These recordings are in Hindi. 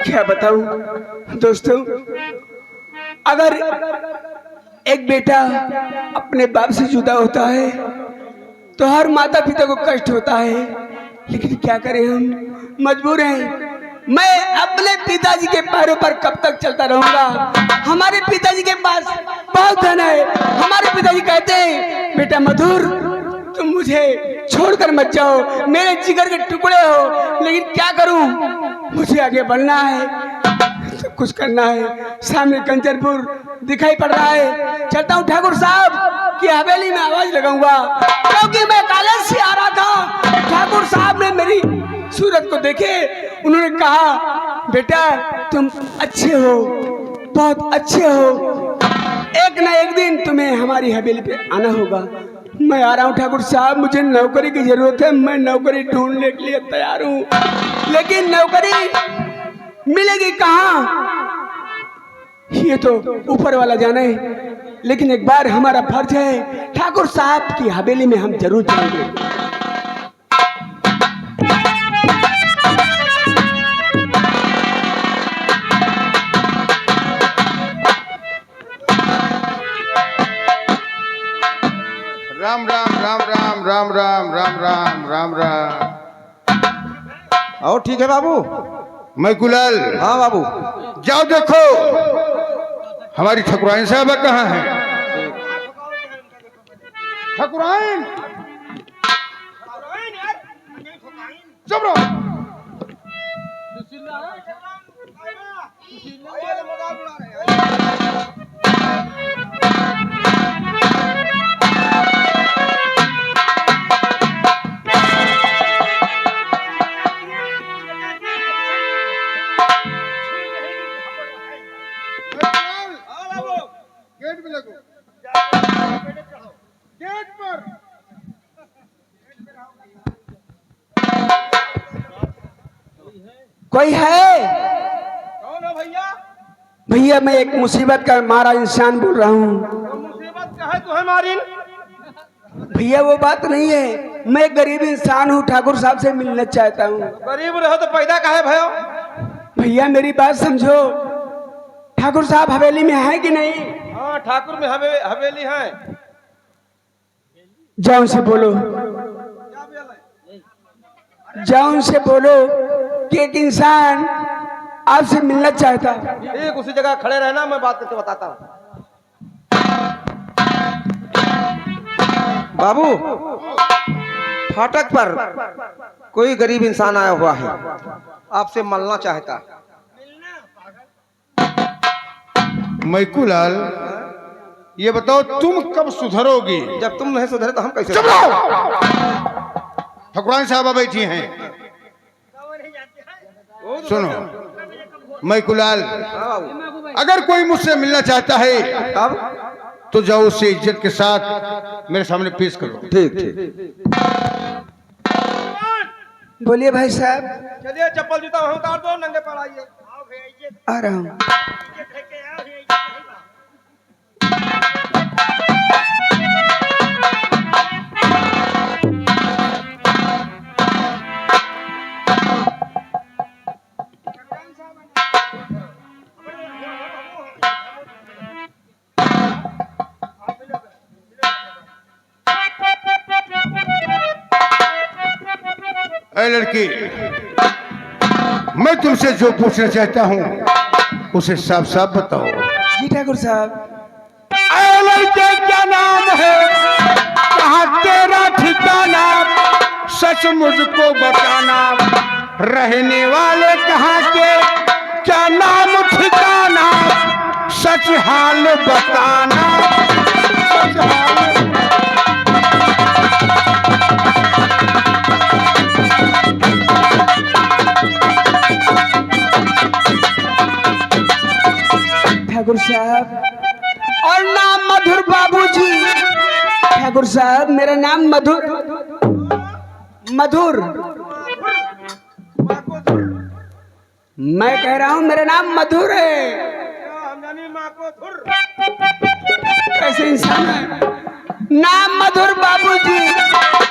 क्या बताऊं दोस्तों, अगर एक बेटा अपने बाप से जुदा होता है तो हर माता पिता को कष्ट होता है, लेकिन क्या करें, हम मजबूर हैं। मैं अपने पिताजी के पैरों पर कब तक चलता रहूंगा? हमारे पिताजी के पास बहुत धन है। हमारे पिताजी कहते हैं, बेटा मधुर, तुम मुझे छोड़कर मत जाओ, मेरे जिगर के टुकड़े हो। लेकिन क्या करूं, मुझे आगे बढ़ना है, सब कुछ करना है। सामने कंचनपुर दिखाई पड़ रहा है, चलता हूँ ठाकुर साहब की हवेली में आवाज लगाऊंगा, क्योंकि मैं कॉलेज से आ रहा था। ठाकुर साहब ने मेरी सूरत को देखे, उन्होंने कहा, बेटा तुम अच्छे हो, बहुत अच्छे हो, एक ना एक दिन तुम्हें हमारी हवेली पे आना होगा। मैं आ रहा हूँ ठाकुर साहब, मुझे नौकरी की जरूरत है, मैं नौकरी ढूंढने के लिए तैयार हूँ, लेकिन नौकरी मिलेगी कहाँ ये तो ऊपर वाला जाने। लेकिन एक बार हमारा फर्ज है, ठाकुर साहब की हवेली में हम जरूर जाएंगे। राम राम राम राम राम राम राम राम राम राम। और ठीक है बाबू? मैं गुलाल। हाँ बाबू। जाओ देखो हमारी ठकुराइन साहबा कहाँ है। ठकुराइन, चुप रहो। गेट पे लगो, गेट पर। कोई है? कौन हो भैया? भैया मैं एक मुसीबत का मारा इंसान बोल रहा हूँ। मुसीबत क्या है तुम्हें मारिन? भैया वो बात नहीं है, मैं एक गरीब इंसान हूँ, ठाकुर साहब से मिलना चाहता हूँ। गरीब रहो तो पैदा काहे भयो? भैया मेरी बात समझो, ठाकुर साहब हवेली में है कि नहीं? हाँ, ठाकुर में हवेली है। जाओ उनसे बोलो, जाओ उनसे बोलो कि एक इंसान आपसे मिलना चाहता है। ठीक, उसी जगह खड़े रहना, मैं बात करके बताता हूँ। बाबू, फाटक पर कोई गरीब इंसान आया हुआ है, आपसे मिलना चाहता है। मैकुलाल, ये बताओ तुम कब सुधरोगी? जब तुम नहीं सुधरे तो हम कैसे? चुप रहो। ठकुराइन साहबा बैठी हैं। सुनो मैकुलाल, हाँ बाबू। अगर कोई मुझसे मिलना चाहता है तब? तो जाओ उसे इज्जत के साथ मेरे सामने पेश करो। ठीक ठीक। बोलिए भाई साहब। चलिए चप्पल जूता वहाँ उतार दो, नंगे पैर आइए। आ रहा हूँ। ऐ लड़की, मैं तुमसे जो पूछना चाहता हूँ उसे साफ साफ बताओ। जी ठाकुर साहब। ऐ लड़के क्या नाम है, कहाँ तेरा ठिकाना, सच मुझको बताना, रहने वाले कहाँ के, क्या नाम ठिकाना, सच हाल बताना, सच हाल। ठाकुर साहब, और नाम मधुर बाबूजी। ठाकुर साहब मेरा नाम मधुर, मधुर, मैं कह रहा हूँ मेरा नाम मधुर है। हम जानी माँ को धुर। कैसे इंसान है? नाम मधुर बाबूजी,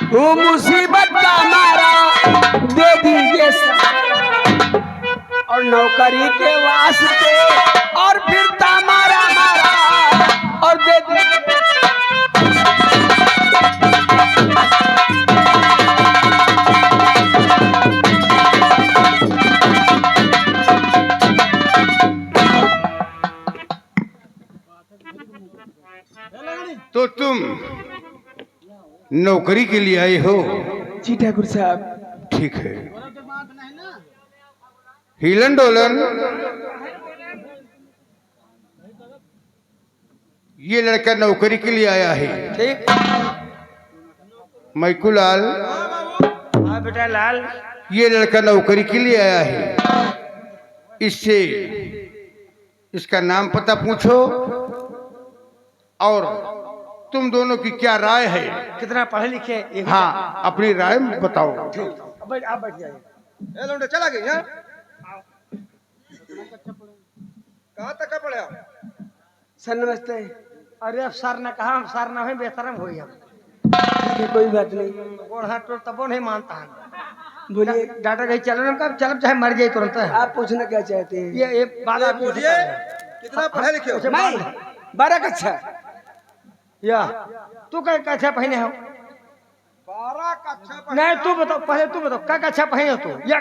वो मुसीबत का मारा, दे दीजिए सहारा। और नौकरी के वास्ते और फिर तामारा मारा और दे दे। तो तुम नौकरी के लिए आए हो? जी ठाकुर साहब। ठीक है। हिलन डोलन, ये लड़का नौकरी के लिए आया है। ठीक। मैकूलाल, हाँ बेटा लाल। ये लड़का नौकरी के लिए आया है। इससे इसका नाम पता पूछो और तुम दोनों की क्या राय है। कितना पढ़े लिखे? हाँ, अपनी राय बताओ। आप बैठ जाइए। ए लौंडे चला गई हैं? कहाँ तक का पढ़े आप? सर नमस्ते। अरे अब सर ने कहा, हम सर ना है बेहतरम हो गया। ठीक है, कोई बात नहीं। गोढ़ा तो तबो नहीं मानता है। बोलिए। डाटा कहीं चलो ना, चल चाहे मर जाए तुरंत है। आप पूछना क्या चाहते हैं? ये बात आप पूछिए, कितना पढ़े लिखे हो? मैं 12 कक्षा। या तू क्या कक्षा पहने हो? 12 कक्षा पढ़े। नहीं तू बताओ, पहले तू बताओ क्या कक्षा पहने हो तू? या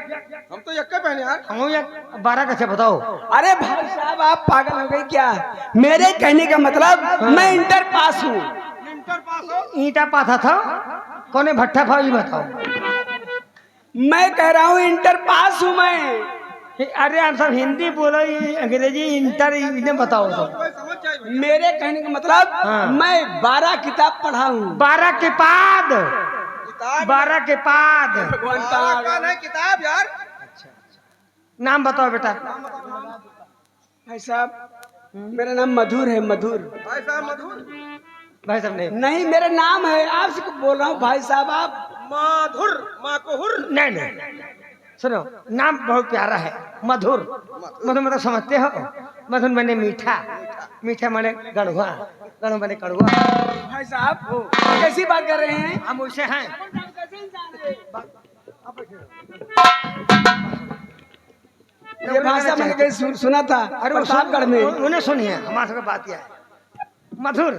हम तो यक्के पहने यार। हम या 12 कक्षा बताओ। अरे भाई साहब, आप पागल हो गए क्या? मेरे कहने का मतलब मैं इंटर पास हूँ। इंटर पास हो? ईटा पाथा था कौन भट्ठा था ये बताओ। मैं कह रहा हूँ इंटर पास हूँ मैं। अरे आप सब हिंदी बोलो, ये अंग्रेजी इंटर इन्हें बताओ तो। कोई समझ जाए भैया। मेरे कहने का मतलब हाँ। मैं 12 किताब पढ़ा हूँ। 12 के बाद, किताब 12 के बाद। भगवान 12 का का नहीं किताब यार। नाम बताओ बेटा। भाई साहब, मेरा नाम मधुर है। मधुर भाई साहब मधुर। भाई साहब नहीं नहीं, मेरा नाम है। आपसे बोल रहा हूँ भाई साहब। आप माधुर, माँ को हुर। नहीं नहीं सुनो, नाम बहुत प्यारा है मधुर। मधुर मतलब समझते हो? मधुर मैंने मीठा, मीठा मैंने गढ़वा, गढ़वा मैंने कड़वा। भाई साहब कैसी बात कर रहे हैं? हम वैसे हैं। ये भाषा मैंने कहीं सुना था प्रतापगढ़ में। उन्हें सुनिए, हमारे सबका बात यह है मधुर।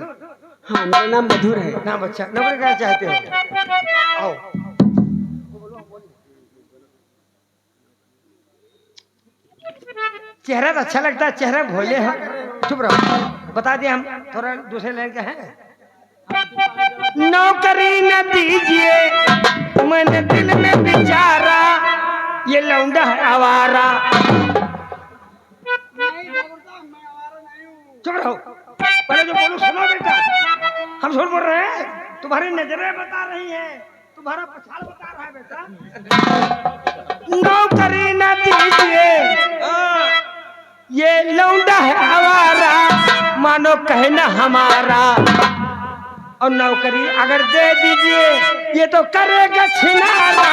हाँ, मेरा नाम मधुर है। नाम अच्छा। नौकरी करना चाहते हो? आओ। चेहरा तो अच्छा लगता है, चेहरा भोले हो। चुप रहो, बता दिए हम थोड़ा दूसरे लाइन का है। नौकरी न दीजिए मैंने दिल में विचारा, ये लौंडा है आवारा। चुप रहो, पहले जो बोलो सुनो बेटा। हम झूठ बोल रहे हैं? तुम्हारी नजरें बता रही हैं, तुम्हारा पछाड़ बता रहा है बेटा। नौकरी न दीजिए, ये लौंडा है आवारा, मानो कहना हमारा। और नौकरी अगर दे दीजिए, ये तो करेगा छिनारा,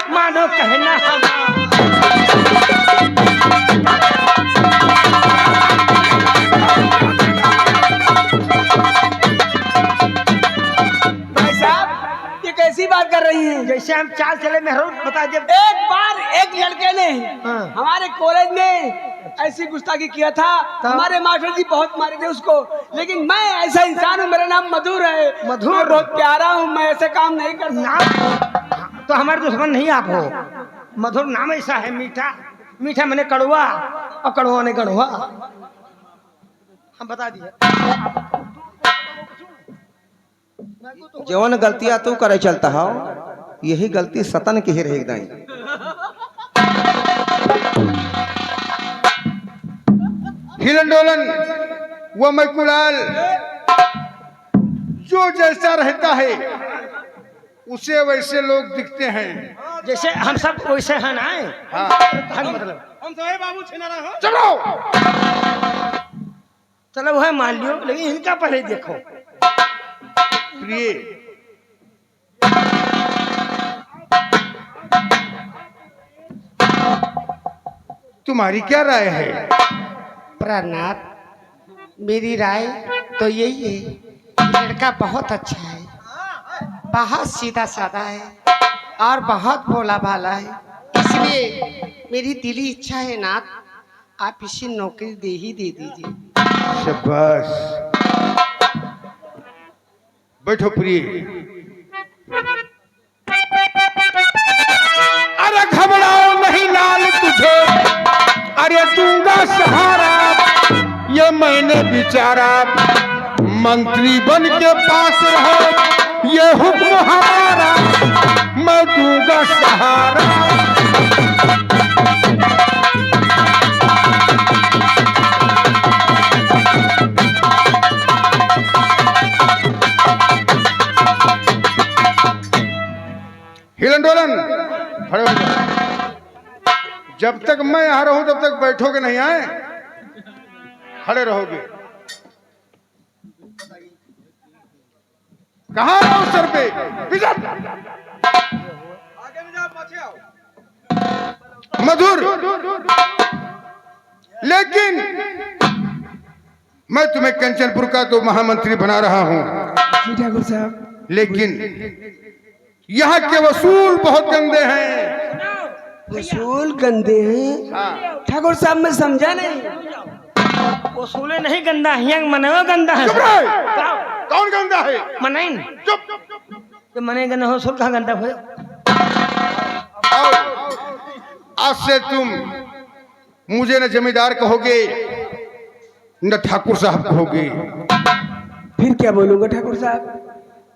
मानो कहना हमारा। भाई साहब, ये कैसी बात कर रही हैं? जैसे हम चाल चले मेहरू बता दिए। एक बार एक लड़के ने हाँ। हमारे कॉलेज में ऐसी गुस्ताखी किया था। हमारे मास्टर जी बहुत मारे थे उसको, लेकिन मैं ऐसा इंसान हूँ, मेरा नाम मधुर है। मधुर? मैं बहुत प्यारा हूँ, मैं ऐसे काम नहीं करता। नाम तो हमारे दुश्मन नहीं आप हो। मधुर नाम ऐसा है, मीठा, मीठा मैंने कड़वा और कड़वा ने गढ़वा। हम बता दिए। जवन गलतियां तू करे चलता हो, यही गलती सतन की ही रहेगी नहीं। हिलन डोलन, वो मैकूलाल जो जैसा रहता है उसे वैसे लोग दिखते हैं। जैसे हम सब वैसे हैं ना। हाँ। मतलब हम तो है बाबू छिनारा हो। चलो चलो वह मान लियो, लेकिन इनका पहले देखो। प्रिय, तुम्हारी क्या राय है? प्रणाम, मेरी राय तो यही है, लड़का बहुत अच्छा है, बहुत सीधा साधा है और बहुत भोला भाला है। इसलिए मेरी दिली इच्छा है नाथ, आप इसी नौकरी दे ही दे दीजिए। शाबाश। बैठो प्रिय। अरे घबराओ नहीं लाल तुझे, अरे दूंगा सहारा, ये मैंने विचारा, मंत्री बन के पास रहो, ये हुक्म हमारा, मैं दूंगा सहारा। हिलन डोलन खड़े हो जाओ। जब तक मैं यहां रहूं तब तक बैठोगे नहीं, आए खड़े रहोगे। कहां रहो सर पे पीछे। आगे में जाओ, पीछे आओ। मधुर, लेकिन मैं तुम्हें कंचनपुर का तो महामंत्री बना रहा हूं, जी ठाकुर साहब। लेकिन यहाँ के वसूल बहुत गंदे हैं। वसूल गंदे हैं? हाँ। ठाकुर साहब मैं समझा नहीं। वसूले नहीं गंदा है, मने गंदा है। चुप रहे। कौन गंदा है? मने चुप। तो मने गंदा हो, वसूल कहाँ गंदा हो? आज से तुम मुझे न जमींदार कहोगे न ठाकुर साहब कहोगे। फिर क्या बोलूंगा ठाकुर साहब?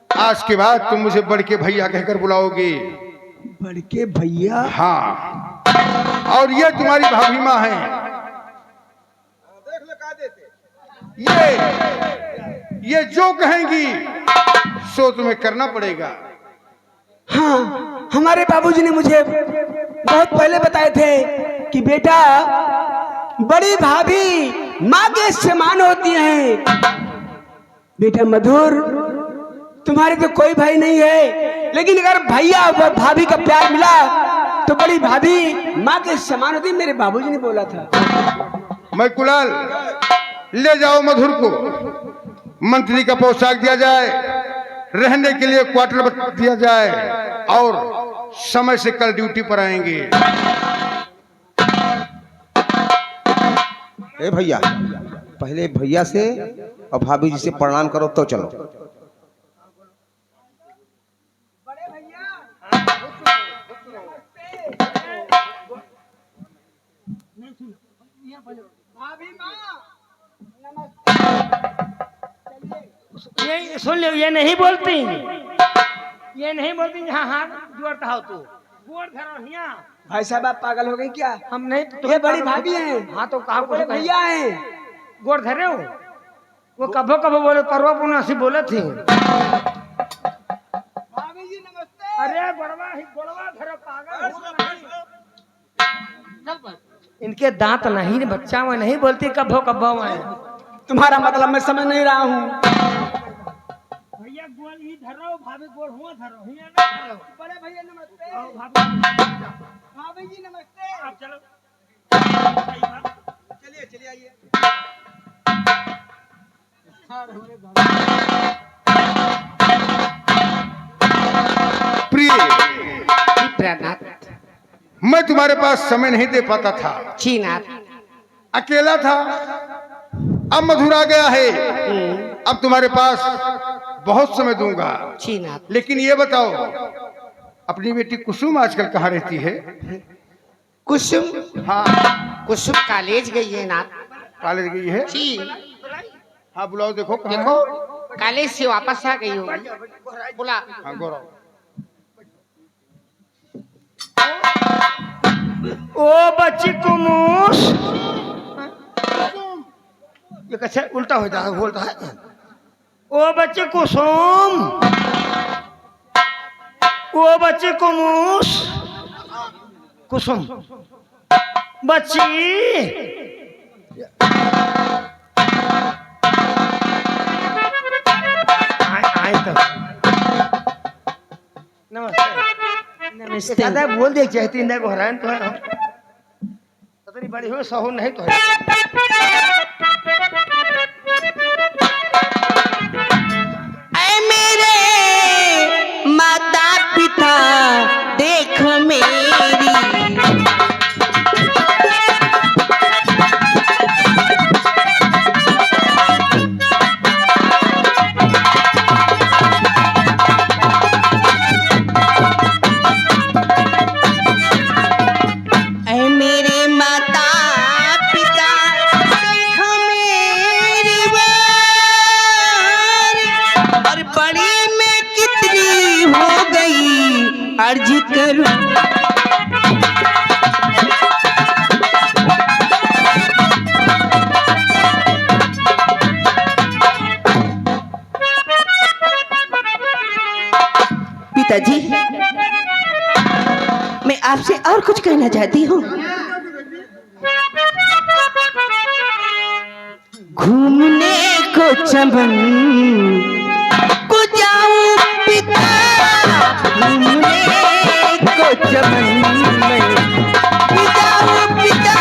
आज के बाद तुम मुझे बड़के भैया कहकर बुलाओगे। बड़के भैया? हाँ, और ये तुम्हारी भाभी माँ है। देख लो का देते। ये जो कहेंगी सो तुम्हें करना पड़ेगा। हाँ, हमारे बाबूजी ने मुझे बहुत पहले बताए थे कि बेटा बड़ी भाभी माँ के समान होती हैं। बेटा मधुर, तुम्हारे तो कोई भाई नहीं है, लेकिन अगर भैया और भाभी का प्यार मिला तो बड़ी भाभी माँ के समान होती है, मेरे बाबूजी ने बोला था। मैं कुलाल, ले जाओ मधुर को, मंत्री का पोशाक दिया जाए, रहने के लिए क्वार्टर दिया जाए, और समय से कल ड्यूटी पर आएंगे। ए भैया, पहले भैया से और भाभी जी से प्रणाम करो तो चलो। ये सुन लो, ये नहीं बोलती, ये नहीं बोलती। हाँ हाँ जोड़ता हो तू, गोड़ धरो हिया। भाई साहब आप पागल हो गए क्या? हम नहीं तो ये बड़ी भाभी हैं। हाँ तो कहा बड़े भैया हैं। गोड़ धरे हो, वो कभो कभो बोले, परवा पुनासी बोले थे। भाभी जी नमस्ते। अरे गोड़वा धरो पागल हो। इनके दांत नहीं, बच्चा में नहीं बोलती, कभो कभो में। तुम्हारा मतलब मैं समझ नहीं रहा हूँ। भैया गोल ही धरो, भाभी गोल हुआ धरो, हिया ना धरो। बड़े भैया नमस्ते। भाभी जी नमस्ते। आप चलो, चलिए चलिए आइए। प्रिय, प्रणाम। मैं तुम्हारे पास समय नहीं दे पाता था, जी नाथ। अकेला था। अब मधुर आ गया है, अब तुम्हारे पास बहुत समय दूंगा। जी नाथ। लेकिन ये बताओ, अपनी बेटी कुसुम आजकल कहाँ रहती है? कुसुम? हाँ, कुसुम कॉलेज गई है नाथ। कॉलेज गई है। जी हाँ, बुलाओ, देखो कहाँ देखो, है? कॉलेज से वापस आ गई होगी। बुला। हाँ, गौरव। ओ बच्ची कुमूस, ये कैसे उल्टा हो जाता, बोलता है। ओ बच्ची कुसुम, ओ बच्ची कुमूस, कुसुम बच्ची। आए तो नमस्ते। ज्यादा बोल दे चाहती इंदा को हरान तो है, ततरी बड़ी हो सहू नहीं तो है। ऐ मेरे माता पिता देख मेरी कहना चाहती हूँ। घूमने को चमन को जाऊं पिता, घूमने को चमन में जाऊं पिता।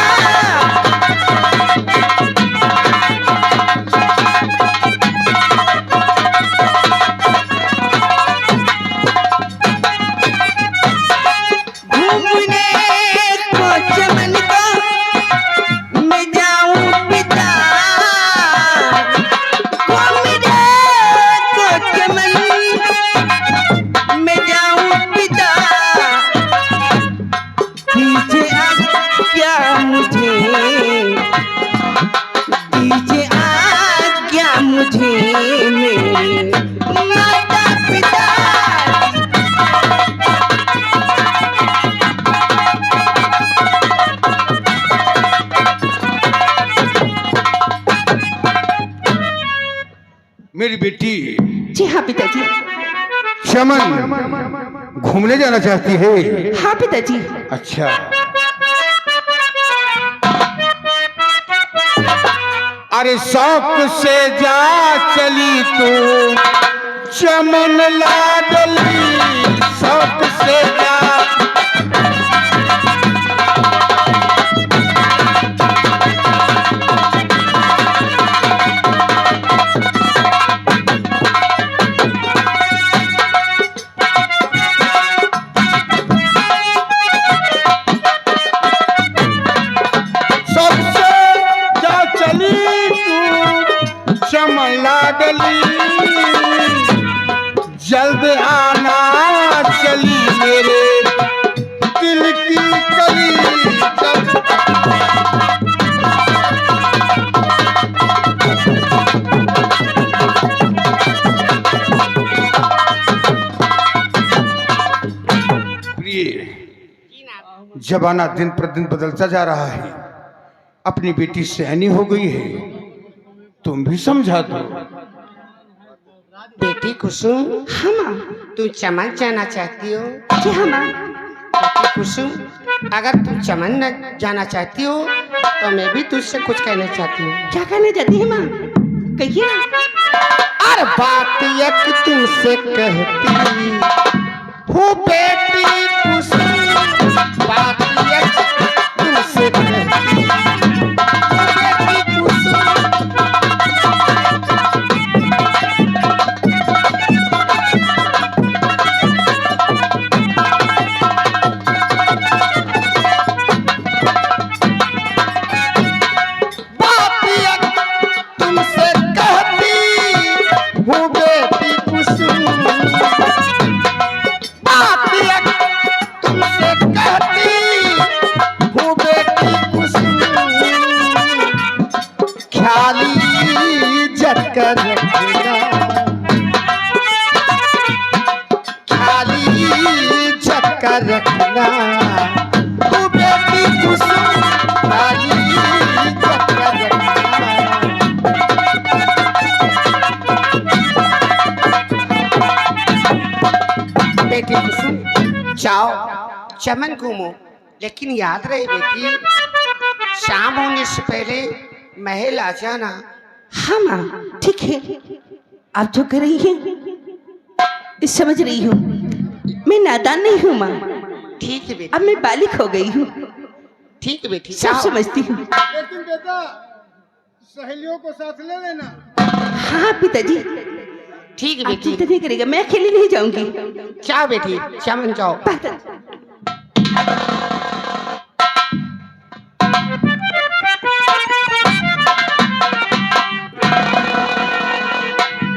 मेरी बेटी जी हाँ पिताजी। चमन घूमने जाना चाहती है? हाँ पिताजी। अच्छा, अरे शौक से जा चली तू चमन लाडली, शौक से जा। जल्द आना चली मेरे दिल की कली। जमाना दिन प्रतिदिन बदलता जा रहा है, अपनी बेटी सयानी हो गई है, तुम भी समझा दो। बेटी कुसुम, हाँ माँ। तू चमन जाना चाहती हो? जी हाँ माँ। बेटी कुसुम, अगर तू चमन न जाना चाहती हो तो मैं भी तुझसे कुछ कहना चाहती हूँ। क्या कहना चाहती है माँ? कहिए। और बात एक तुमसे कहती हूँ बेटी कुसुम, बात एक तुमसे कहती हूँ बेटी कुसुम। रखना तू बेटी कुसुम, खाली चक्कर रखना। बेटी कुसुम, जाओ चमन घूमो, लेकिन याद रहे बेटी, शाम होने से पहले महल आ जाना। हाँ माँ, ठीक है। आप जो कर रही हैं समझ रही हूँ, मैं नादान नहीं हूँ माँ। ठीक है बेटी। अब मैं बालिक हो गई हूँ। ठीक है बेटी, सब जाओ। समझती हूँ। लेकिन बेटा सहेलियों को साथ ले लेना। हाँ पिताजी, ठीक है आप बेटी। चिंता नहीं करेगा, मैं अकेली नहीं जाऊंगी। जाओ बेटी, चमन जाओ।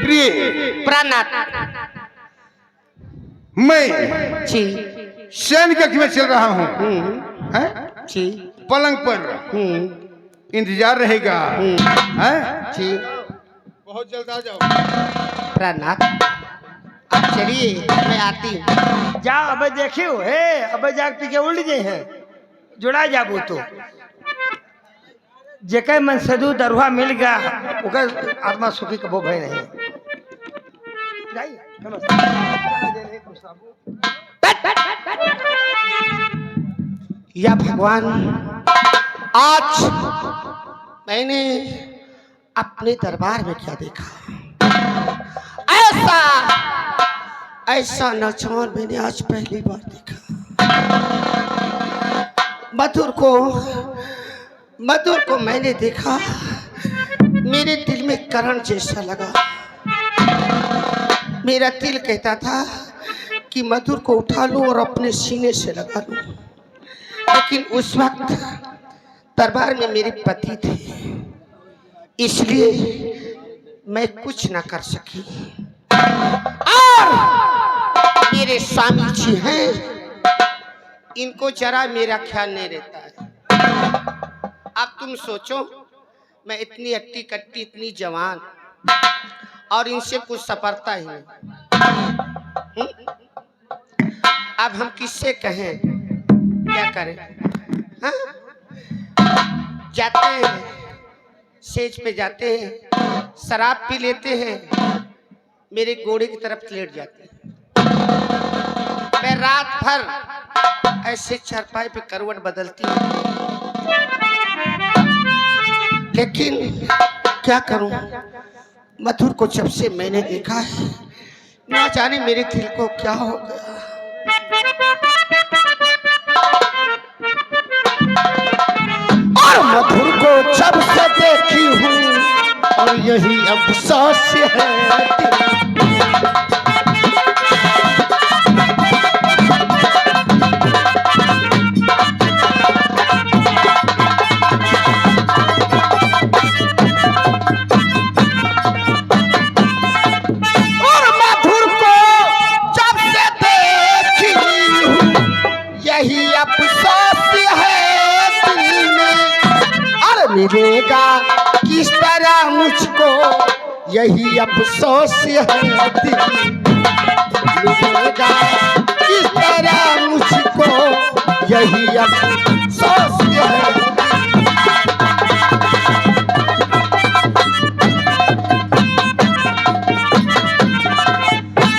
प्रिय प्राणनाथ मैं जी। शयन कक्ष में चल रहा हूँ, हैं? जी। पलंग पर इंतजार रहेगा, हैं? जी। बहुत जल्द आ जाओ। प्राणनाथ आप चलिए, मैं आती हूँ। जा अब देखियो हे, अब जाग पी के उल्ट गए हैं, जुड़ा जाबो तो जेके मन सदू दरुहा मिल गया ओकर आत्मा सुखी कबो भय नहीं। जाइए, नमस्ते। या भगवान, आज मैंने अपने दरबार में क्या देखा? ऐसा नौजवान मैंने आज पहली बार देखा। मधुर को मैंने देखा, मेरे दिल में करंट जैसा लगा। मेरा दिल कहता था कि मधुर को उठा लूं और अपने सीने से लगा लूं, लेकिन उस वक्त दरबार में मेरे पति थे, इसलिए मैं कुछ ना कर सकी। और मेरे स्वामी जी हैं, इनको जरा मेरा ख्याल नहीं रहता है। अब तुम सोचो, मैं इतनी अट्टी कट्टी, इतनी जवान, और इनसे कुछ सपरता ही नहीं। अब हम किससे कहें, क्या करें? हाँ? जाते हैं, सेज पे जाते हैं, शराब पी लेते हैं, मेरे घोड़े की तरफ लेट जाते हैं। मैं रात भर ऐसे चारपाई पे करवट बदलती हूँ, लेकिन क्या करूं? मधुर को जब से मैंने देखा है, ना जाने मेरे दिल को क्या हो गया। और मधुर को जब से देखी हूँ, और यही अफसोस है। मिलेगा किस तरह मुझको, यही अफसोस है दिल। मिलेगा किस तरह मुझको, यही अफसोस है।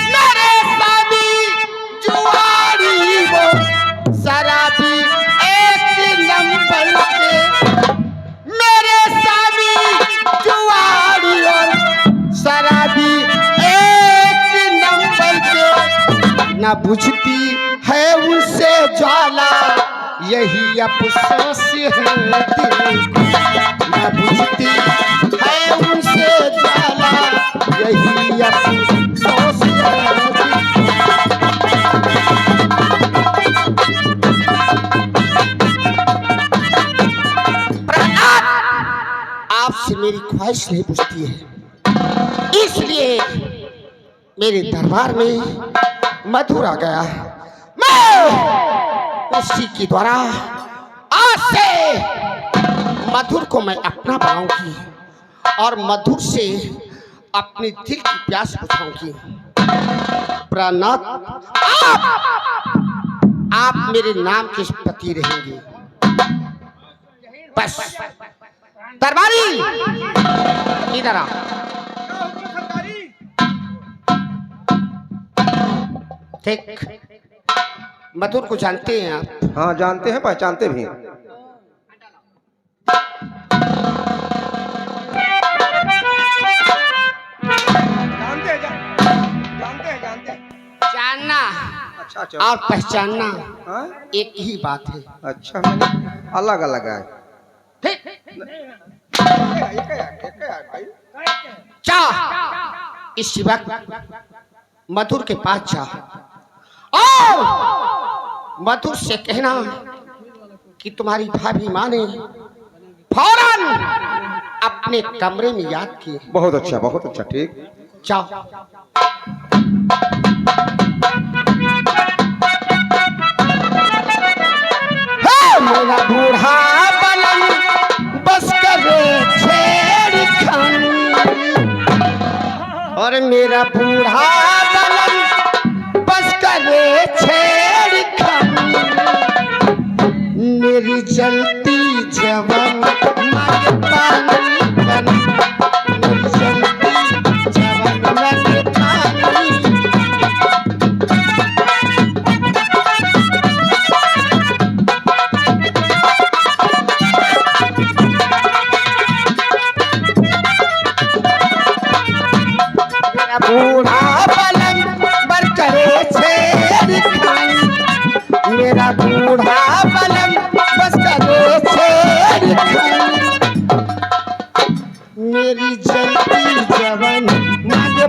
मेरे स्वामी जुआरी वो शराबी एक नंबर के, शराबी एक नंबर के, न बुझती है उनसे ज्वाला, यही अफसोस है दिल। न बुझती है उनसे ज्वाला, यही अफसोस है दिल। आपसे मेरी ख्वाहिश नहीं बुझती है, इसलिए मेरे दरबार में मधुर आ गया। मैं उसी के द्वारा आज से मधुर को मैं अपना बनाऊंगी और मधुर से अपने दिल की प्यास बुझाऊंगी। प्राणनाथ, आप मेरे नाम के पति रहेंगे। बस दरबारी इधर आ। ठीक, मधुर को जानते हैं आप? हाँ जानते हैं, पहचानते भी हैं। जानते हैं। जानना अच्छा अच्छा, और पहचानना हाँ? एक ही बात है। अच्छा, मैंने अलग अलग है। ठीक, भाई जा इस वक्त मधुर के पास जा और मधुर से कहना कि तुम्हारी भाभी माँ ने फौरन अपने कमरे में याद किए। बहुत अच्छा, ठीक। जाओ। मेरा बूढ़ा पलंग बस करे छेड़खानी, और मेरा बूढ़ा पलंग बस करे छेड़खानी। मेरी जलती जवान मर पानी बनी, मेरी जलती जवान मर पानी। मेरी जलती जवानी मांगे